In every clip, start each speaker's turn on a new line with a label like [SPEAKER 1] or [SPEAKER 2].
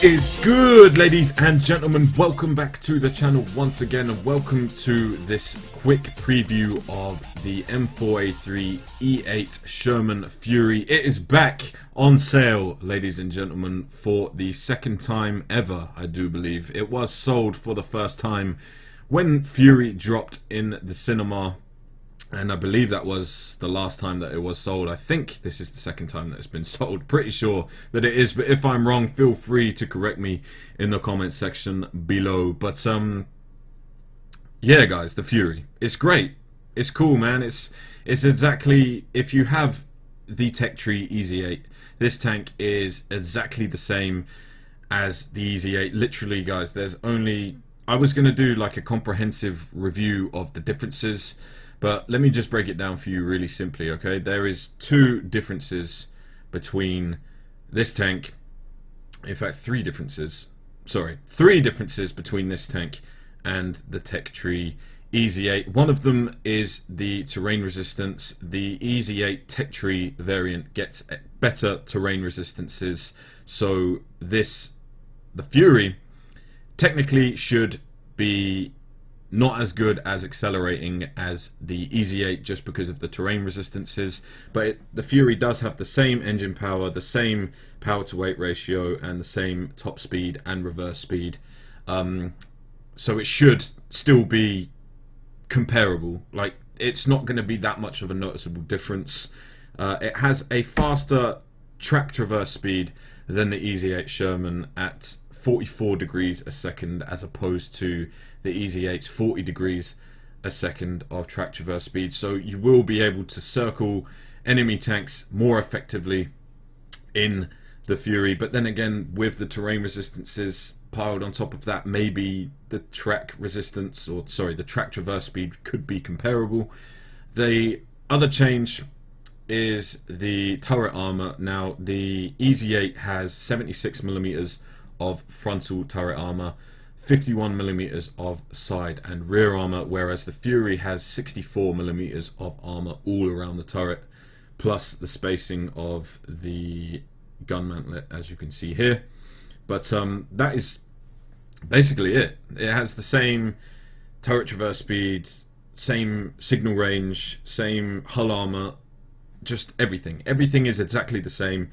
[SPEAKER 1] What is good, ladies and gentlemen? Welcome back to the channel once again, and welcome to this quick preview of the M4A3 E8 Sherman Fury. It is back on sale, ladies and gentlemen, for the second time ever, I do believe. It was sold for the first time when Fury dropped in the cinema, and I believe that was the last time that it was sold. I think this is the second time that it's been sold. Pretty sure that it is, but if I'm wrong, feel free to correct me in the comments section below. But yeah, guys, the Fury, it's great. It's cool, man. It's exactly, if you have the Tech Tree EZ8, this tank is exactly the same as the EZ8. Literally, guys, there's only, I was going to do like a comprehensive review of the differences, but let me just break it down for you really simply, okay? There is two differences between this tank. In fact, three differences between this tank and the Tech Tree EZ8. One of them is the terrain resistance. The EZ8 Tech Tree variant gets better terrain resistances, so the Fury technically should be not as good as accelerating as the EZ8 just because of the terrain resistances, but the Fury does have the same engine power, the same power to weight ratio, and the same top speed and reverse speed, so it should still be comparable. Like, it's not going to be that much of a noticeable difference. It has a faster track traverse speed than the EZ8 Sherman at 44 degrees a second, as opposed to the EZ8's 40 degrees a second of track traverse speed. So you will be able to circle enemy tanks more effectively in the Fury. But then again, with the terrain resistances piled on top of that, maybe the track resistance, or sorry, the track traverse speed could be comparable. The other change is the turret armor. Now, the EZ8 has 76mm of frontal turret armor, 51mm of side and rear armor, whereas the Fury has 64mm of armor all around the turret, plus the spacing of the gun mantlet, as you can see here. But that is basically it. It has the same turret traverse speed, same signal range, same hull armor, just everything. Everything is exactly the same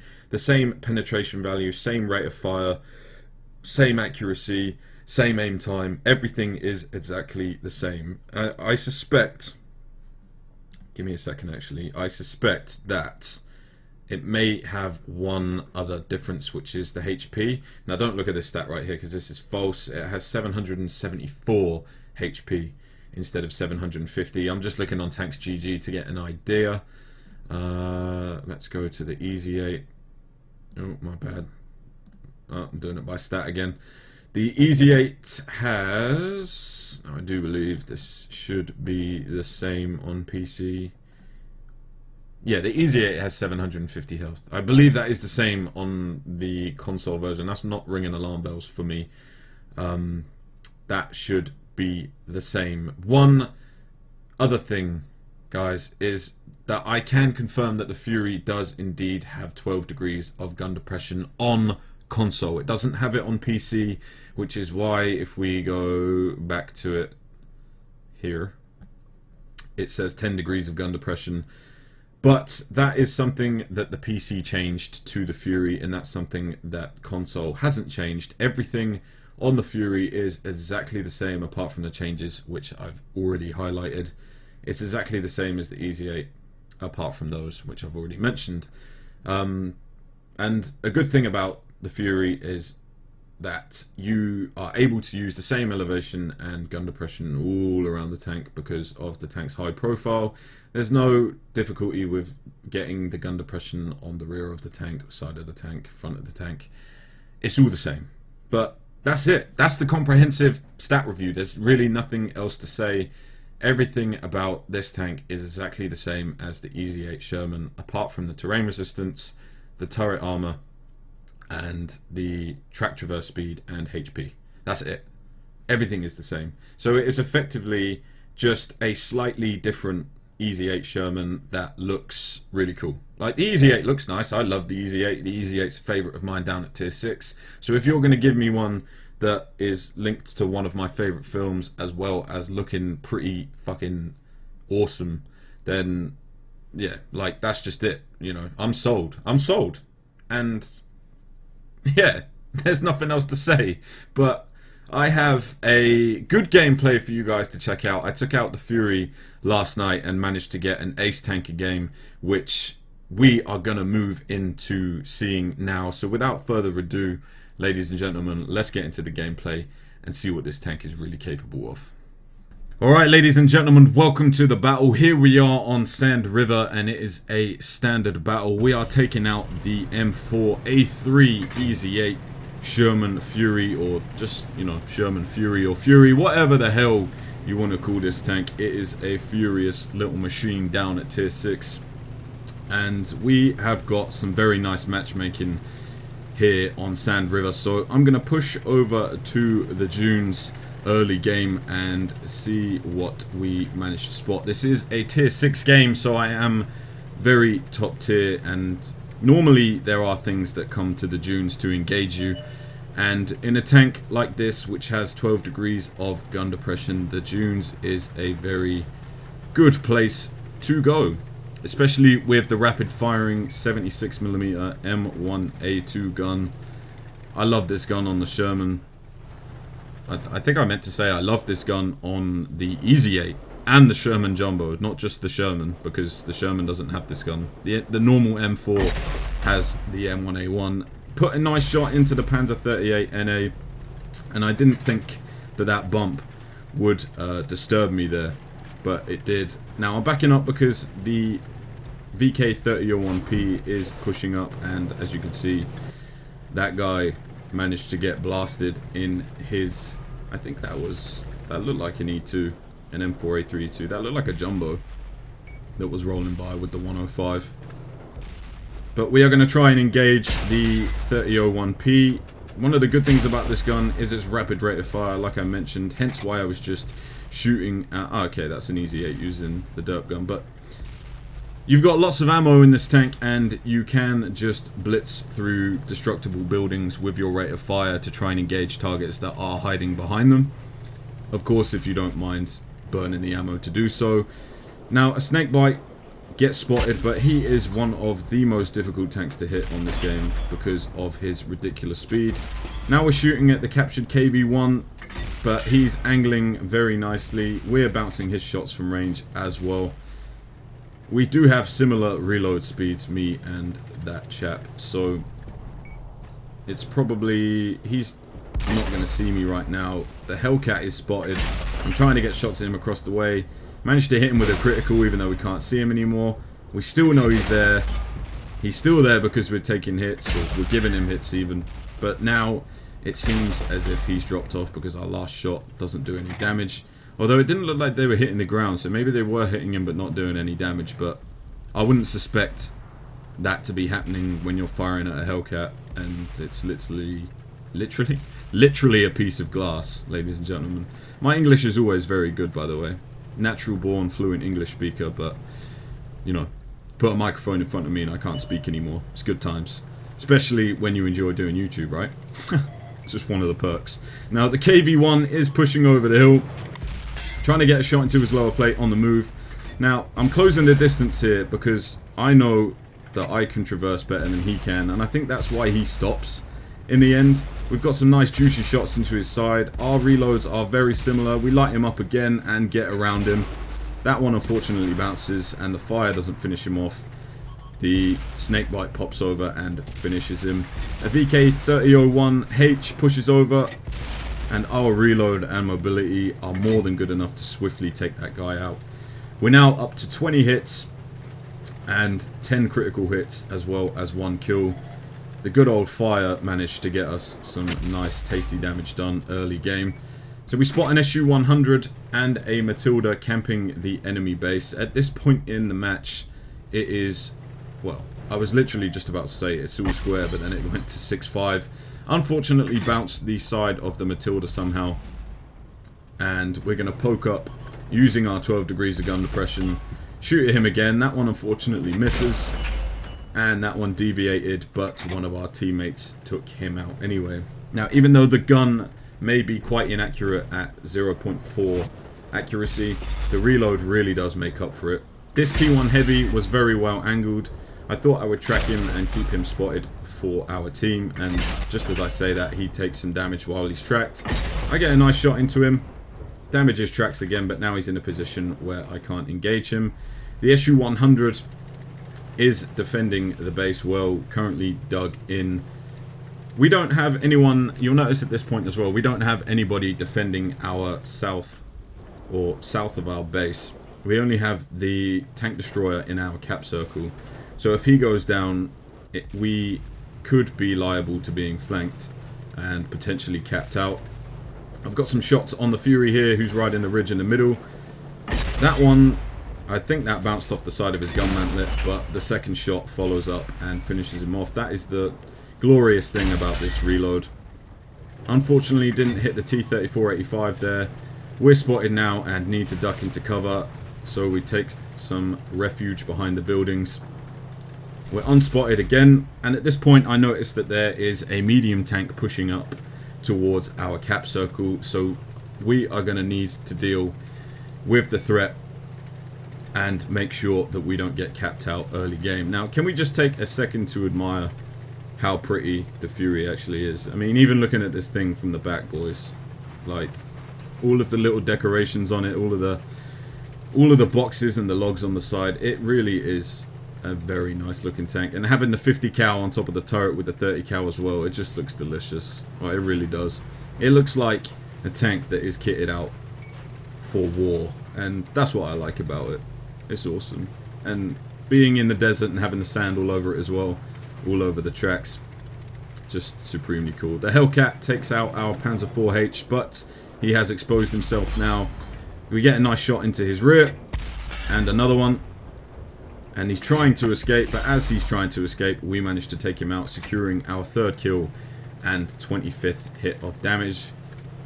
[SPEAKER 1] penetration value, same rate of fire, same accuracy, same aim time. Everything is exactly the same. I suspect, give me a second actually, I suspect that it may have one other difference, which is the HP. Now, don't look at this stat right here because this is false. It has 774 HP instead of 750. I'm just looking on Tanks GG to get an idea. Let's go to the EZ8. Oh, my bad. Oh, I'm doing it by stat again. The EZ8 has, I do believe this should be the same on PC. Yeah, the EZ8 has 750 health. I believe that is the same on the console version. That's not ringing alarm bells for me. That should be the same. One other thing, guys, is that I can confirm that the Fury does indeed have 12 degrees of gun depression on console. It doesn't have it on PC, which is why if we go back to it here, it says 10 degrees of gun depression. But that is something that the PC changed to the Fury, and that's something that console hasn't changed. Everything on the Fury is exactly the same apart from the changes which I've already highlighted. It's exactly the same as the EZ8 apart from those which I've already mentioned. And a good thing about the Fury is that you are able to use the same elevation and gun depression all around the tank because of the tank's high profile. There's no difficulty with getting the gun depression on the rear of the tank, side of the tank, front of the tank. It's all the same. But that's it. That's the comprehensive stat review. There's really nothing else to say. Everything about this tank is exactly the same as the EZ8 Sherman, apart from the terrain resistance, the turret armor, and the track traverse speed and HP. That's it. Everything is the same. So it is effectively just a slightly different Easy 8 Sherman that looks really cool. Like, the Easy 8 looks nice. I love the Easy 8. The Easy 8's a favourite of mine down at tier 6. So if you're going to give me one that is linked to one of my favourite films as well as looking pretty fucking awesome, then yeah, like, that's just it. You know, I'm sold. I'm sold. And yeah, there's nothing else to say. But I have a good gameplay for you guys to check out. I took out the Fury last night and managed to get an ace tanker game, which we are going to move into seeing now. So without further ado, ladies and gentlemen, let's get into the gameplay and see what this tank is really capable of. Alright, ladies and gentlemen, welcome to the battle. Here we are on Sand River, and it is a standard battle. We are taking out the M4A3 Easy 8 Sherman Fury, or just, you know, Sherman Fury or Fury, whatever the hell you want to call this tank. It is a furious little machine down at tier 6. And we have got some very nice matchmaking here on Sand River. So I'm going to push over to the dunes early game and see what we manage to spot. This is a tier 6 game, so I am very top tier, and normally there are things that come to the dunes to engage you, and in a tank like this which has 12 degrees of gun depression, the dunes is a very good place to go, especially with the rapid firing 76mm M1A2 gun. I love this gun on the Sherman. I think I meant to say I love this gun on the Easy 8 and the Sherman Jumbo, not just the Sherman, because the Sherman doesn't have this gun. The normal M4 has the M1A1. Put a nice shot into the Panzer 38 NA, and I didn't think that that bump would disturb me there, but it did. Now I'm backing up because the VK3001P is pushing up, and as you can see, that guy managed to get blasted in his, I think that looked like an E2, an M4A3 that looked like a jumbo that was rolling by with the 105. But we are going to try and engage the 3001P. One of the good things about this gun is its rapid rate of fire, like I mentioned, hence why I was just shooting at, okay, that's an Easy 8 using the derp gun, but you've got lots of ammo in this tank, and you can just blitz through destructible buildings with your rate of fire to try and engage targets that are hiding behind them. Of course, if you don't mind burning the ammo to do so. Now, a snakebite gets spotted, but he is one of the most difficult tanks to hit on this game because of his ridiculous speed. Now we're shooting at the captured KV-1, but he's angling very nicely. We're bouncing his shots from range as well. We do have similar reload speeds, me and that chap, so it's probably, he's not going to see me right now. The Hellcat is spotted. I'm trying to get shots at him across the way. Managed to hit him with a critical even though we can't see him anymore. We still know he's there. He's still there because we're taking hits, or we're giving him hits even. But now it seems as if he's dropped off because our last shot doesn't do any damage. Although it didn't look like they were hitting the ground, so maybe they were hitting him but not doing any damage. But I wouldn't suspect that to be happening when you're firing at a Hellcat and it's literally a piece of glass, ladies and gentlemen. My English is always very good, by the way. Natural born fluent English speaker, but you know, put a microphone in front of me and I can't speak anymore. It's good times, especially when you enjoy doing YouTube, right? It's just one of the perks. Now the KV-1 is pushing over the hill, trying to get a shot into his lower plate on the move. Now, I'm closing the distance here because I know that I can traverse better than he can, and I think that's why he stops in the end. We've got some nice juicy shots into his side. Our reloads are very similar. We light him up again and get around him. That one unfortunately bounces, and the fire doesn't finish him off. The snakebite pops over and finishes him. A VK3001H pushes over, and our reload and mobility are more than good enough to swiftly take that guy out. We're now up to 20 hits and 10 critical hits as well as 1 kill. The good old fire managed to get us some nice tasty damage done early game. So we spot an SU-100 and a Matilda camping the enemy base. At this point in the match, it is, well, I was literally just about to say it's all square, but then it went to 6-5. Unfortunately bounced the side of the Matilda somehow, and we're going to poke up using our 12 degrees of gun depression, Shoot at him again. That one unfortunately misses. And that one deviated, but one of our teammates took him out anyway. Now, even though the gun may be quite inaccurate at 0.4 accuracy, the reload really does make up for it. This T1 Heavy was very well angled. I thought I would track him and keep him spotted for our team, and just as I say that, he takes some damage while he's tracked. I get a nice shot into him, damage his tracks again, but now he's in a position where I can't engage him. The SU-100 is defending the base well, currently dug in. We don't have anyone, you'll notice at this point as well, we don't have anybody defending our south of our base. We only have the tank destroyer in our cap circle. So if he goes down, we could be liable to being flanked and potentially capped out. I've got some shots on the Fury here, who's riding the ridge in the middle. That one, I think that bounced off the side of his gun mantlet, but the second shot follows up and finishes him off. That is the glorious thing about this reload. Unfortunately, didn't hit the T-34-85 there. We're spotted now and need to duck into cover, so we take some refuge behind the buildings. We're unspotted again, and at this point I noticed that there is a medium tank pushing up towards our cap circle, so we are going to need to deal with the threat and make sure that we don't get capped out early game. Now, can we just take a second to admire how pretty the Fury actually is? I mean, even looking at this thing from the back, boys, like all of the little decorations on it, all of the boxes and the logs on the side, it really is a very nice looking tank. And having the 50 cal on top of the turret with the 30 cal as well, it just looks delicious. Well, it really does. It looks like a tank that is kitted out for war, and that's what I like about it. It's awesome. And being in the desert and having the sand all over it as well, all over the tracks, just supremely cool. The Hellcat takes out our Panzer IV-H, but he has exposed himself now. We get a nice shot into his rear, and another one. And he's trying to escape, but as he's trying to escape, we manage to take him out, securing our 3rd kill and 25th hit of damage.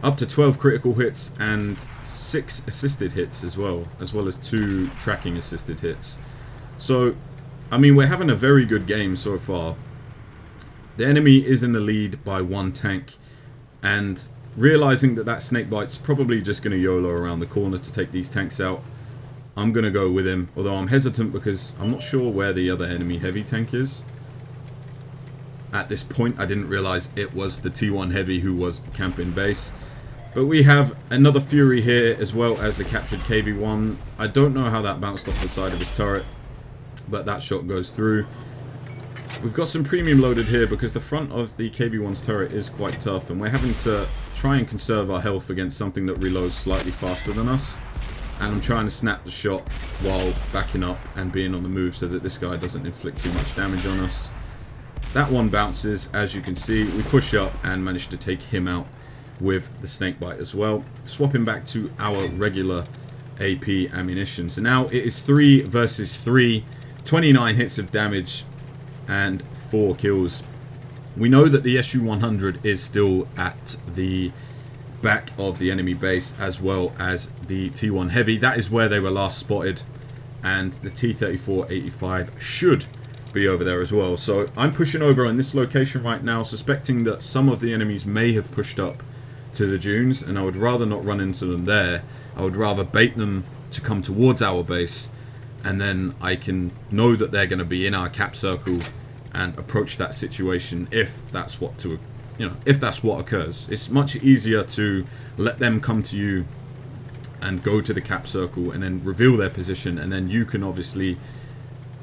[SPEAKER 1] Up to 12 critical hits and 6 assisted hits as well as 2 tracking assisted hits. So, I mean, we're having a very good game so far. The enemy is in the lead by 1 tank, and realizing that that snakebite's probably just going to YOLO around the corner to take these tanks out, I'm going to go with him, although I'm hesitant because I'm not sure where the other enemy heavy tank is. At this point, I didn't realize it was the T1 Heavy who was camping base. But we have another Fury here, as well as the captured KV-1. I don't know how that bounced off the side of his turret, but that shot goes through. We've got some premium loaded here because the front of the KV-1's turret is quite tough, and we're having to try and conserve our health against something that reloads slightly faster than us. And I'm trying to snap the shot while backing up and being on the move so that this guy doesn't inflict too much damage on us. That one bounces, as you can see. We push up and manage to take him out with the snakebite as well. Swapping back to our regular AP ammunition. So now it is 3 versus 3, 29 hits of damage and 4 kills. We know that the SU-100 is still at the back of the enemy base, as well as the T1 Heavy. That is where they were last spotted, and the T-34-85 should be over there as well. So I'm pushing over on this location right now, suspecting that some of the enemies may have pushed up to the dunes, and I would rather not run into them there. I would rather bait them to come towards our base, and then I can know that they're going to be in our cap circle and approach that situation if that's what if that's what occurs. It's much easier to let them come to you and go to the cap circle and then reveal their position, and then you can obviously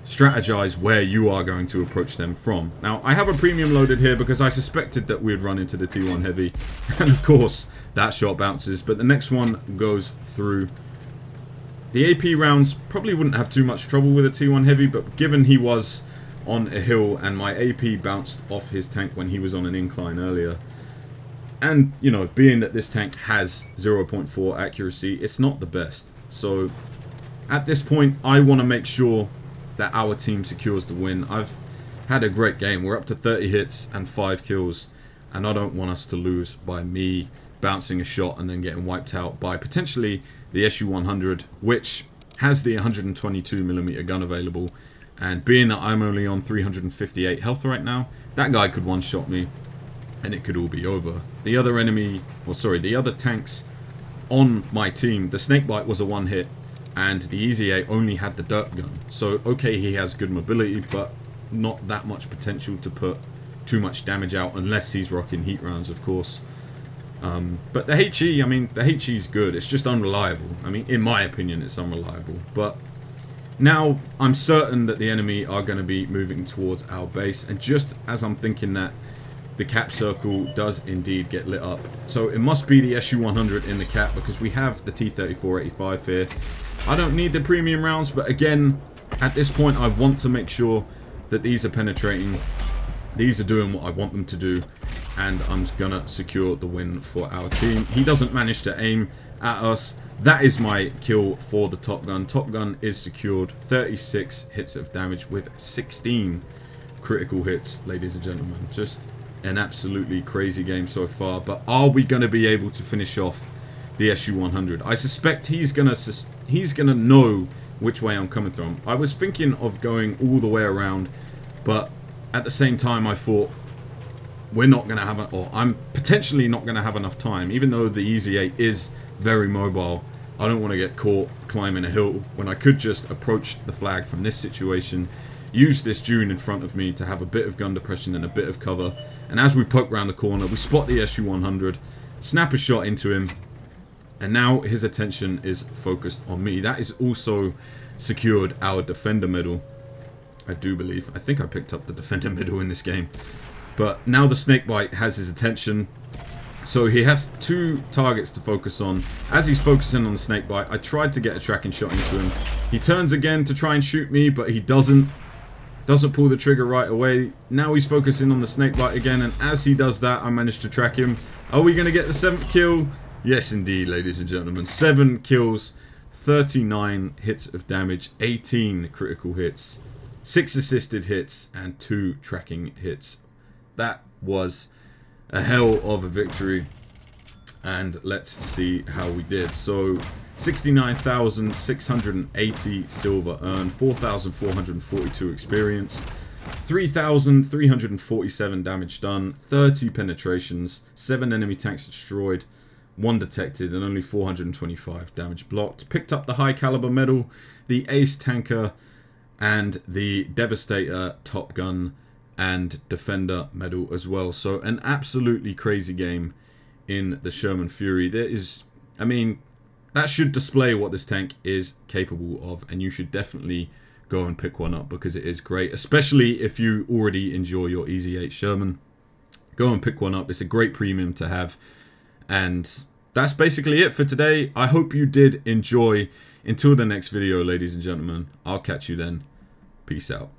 [SPEAKER 1] strategize where you are going to approach them from. Now, I have a premium loaded here because I suspected that we'd run into the T1 Heavy, and of course that shot bounces, but the next one goes through. The AP rounds probably wouldn't have too much trouble with a T1 Heavy, but given he was on a hill and my AP bounced off his tank when he was on an incline earlier, and being that this tank has 0.4 accuracy, it's not the best. So at this point I want to make sure that our team secures the win. I've had a great game. We're up to 30 hits and 5 kills, and I don't want us to lose by me bouncing a shot and then getting wiped out by potentially the SU-100, which has the 122mm gun available, and being that I'm only on 358 health right now, that guy could one-shot me and it could all be over. The other enemy, or sorry, the other tanks on my team, the Snakebite was a one-hit, and the Easy 8 only had the dirt gun. So okay, he has good mobility, but not that much potential to put too much damage out unless he's rocking heat rounds, of course. But the HE, I mean, the HE is good. It's just unreliable. I mean, in my opinion, it's unreliable. But now I'm certain that the enemy are going to be moving towards our base. And just as I'm thinking that, the cap circle does indeed get lit up. So it must be the SU-100 in the cap, because we have the T-34-85 here. I don't need the premium rounds, but again, at this point, I want to make sure that these are penetrating. These are doing what I want them to do, and I'm gonna secure the win for our team. He doesn't manage to aim at us. That is my kill for the Top Gun. Top Gun is secured. 36 hits of damage with 16 critical hits, ladies and gentlemen. Just an absolutely crazy game so far. But are we going to be able to finish off the SU-100? I suspect he's gonna know which way I'm coming from. I was thinking of going all the way around, but at the same time I thought we're not going to have, or I'm potentially not going to have enough time. Even though the Easy 8 is very mobile, I don't want to get caught climbing a hill when I could just approach the flag from this situation, use this dune in front of me to have a bit of gun depression and a bit of cover. And as we poke around the corner, we spot the SU-100, snap a shot into him, and now his attention is focused on me. That is also secured our Defender medal, I do believe. I think I picked up the Defender medal in this game. But now the Snakebite has his attention, so he has two targets to focus on. As he's focusing on the Snakebite, I tried to get a tracking shot into him. He turns again to try and shoot me, but he doesn't pull the trigger right away. Now he's focusing on the Snakebite again, and as he does that, I managed to track him. Are we going to get the 7th kill? Yes, indeed, ladies and gentlemen. 7 kills, 39 hits of damage, 18 critical hits, 6 assisted hits, and 2 tracking hits. That was a hell of a victory, and let's see how we did. So 69,680 silver earned, 4,442 experience, 3,347 damage done, 30 penetrations, 7 enemy tanks destroyed, 1 detected, and only 425 damage blocked. Picked up the high caliber medal, the ace tanker, and the devastator, Top Gun, and Defender medal as well. So an absolutely crazy game in the Sherman Fury. There is, I mean, that should display what this tank is capable of, and you should definitely go and pick one up because it is great, especially if you already enjoy your Easy 8 Sherman. Go and pick one up. It's a great premium to have. And that's basically it for today. I hope you did enjoy. Until the next video, ladies and gentlemen, I'll catch you then. Peace out.